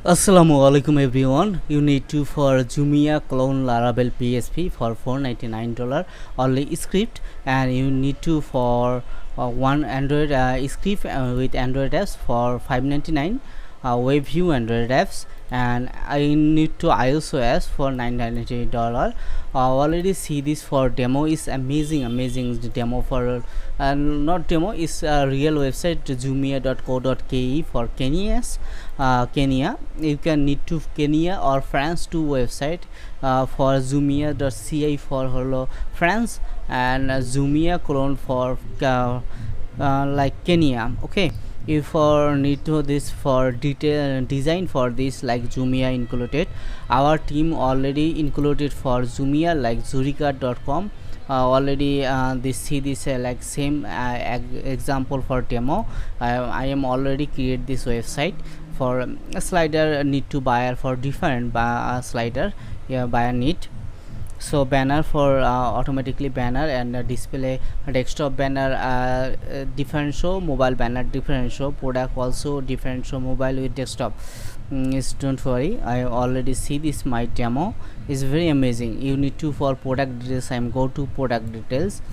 Assalamualaikum everyone. You need to for Jumia clone Laravel PHP for $499 only script, and you need to for one Android script with Android apps for $599, web view Android apps, and I need to iOS OS for $999. Already see this for demo is amazing demo for not demo is a real website jumia.co.ke for Kenya. You can need to Kenya or France to website for Jumia.ci for hello France, and Jumia clone for like Kenya. Okay, if for need to this for detail design for this like Jumia included, our team already included for Jumia like zurika.com. Already this see this like same example for demo. I am already create this website for a slider need to buy for different slider, yeah, buyer need. So banner for automatically banner and display desktop banner different show, mobile banner different show, product also different show, mobile with desktop. Is don't worry, I already see this my demo is very amazing. You need to for product details, I'm go to product details,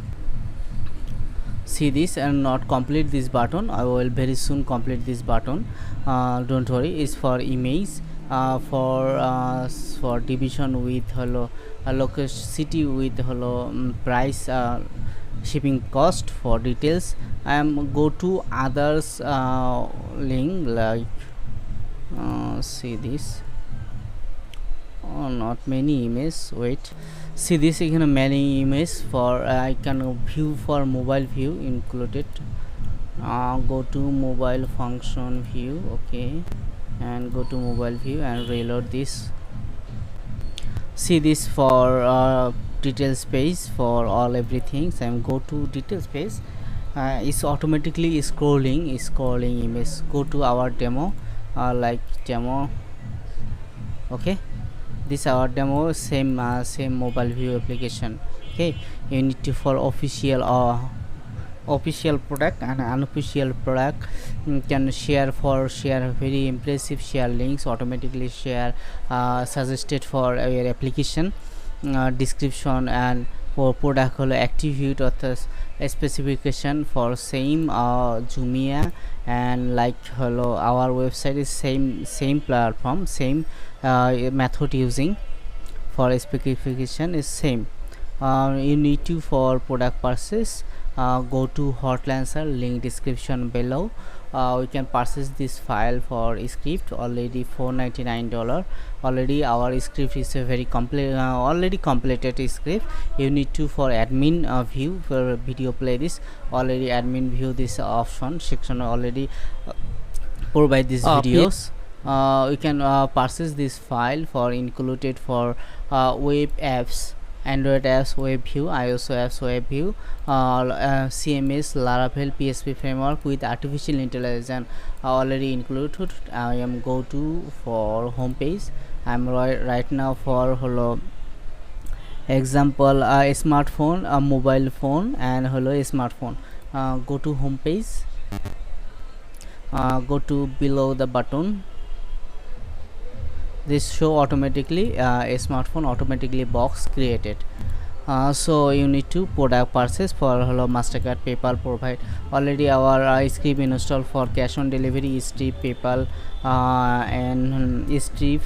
see this and not complete this button. I will very soon complete this button. Don't worry, is for image, for division with hello location city with hello price, shipping cost for details. I am go to others link like see this. Not many images, wait, see this again many image for I can view for mobile view included. Go to mobile function view, okay, and go to mobile view and reload this. See this for details page for all everything. So I'm go to details page, it's automatically scrolling image. Go to our demo, like demo, okay, this our demo same mobile view application. Okay, you need to for official product and unofficial product. Can share very impressive share links, automatically share suggested for your application, description and for product holo attribute or a specification for same Jumia, and like hello our website is same platform, same method using for specification is same. You need to for product purchase, go to hotlancer link description below. We can purchase this file for script already $499. Already our script is a very complete already completed script. You need to for admin view for video playlist, already admin view this option section already provide these videos. We can purchase this file for included for web apps, Android apps web view, iOS apps web view, CMS Laravel PHP framework with artificial intelligence already included. I am go to for home page. I'm right now for hello example a smartphone, a mobile phone and hello smartphone. Go to home page, go to below the button, this show automatically a smartphone automatically box created. So you need to product purchase for hello Mastercard, PayPal provide already our script install for cash on delivery, Stripe, PayPal, and Stripe,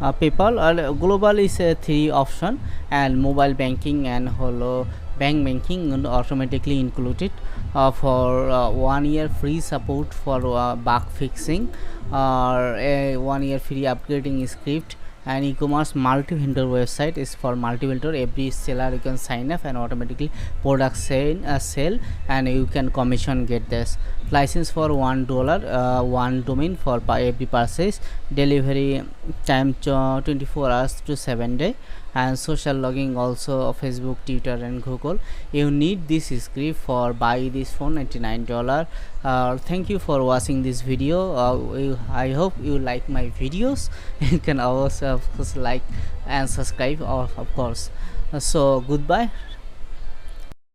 PayPal. Global is a 3 option, and mobile banking and hello bank banking automatically included. For 1 year free support for bug fixing, or a 1 year free upgrading script, and e-commerce multi-vendor website is for multi-vendor. Every seller you can sign up and automatically product sell and you can commission get this license for $1, one domain for every purchase, delivery time 24 hours to 7 day, and social logging also of Facebook, Twitter and Google. You need this script for buy this phone $99. Thank you for watching this video. I hope you like my videos. You can also of course like and subscribe of course. So goodbye.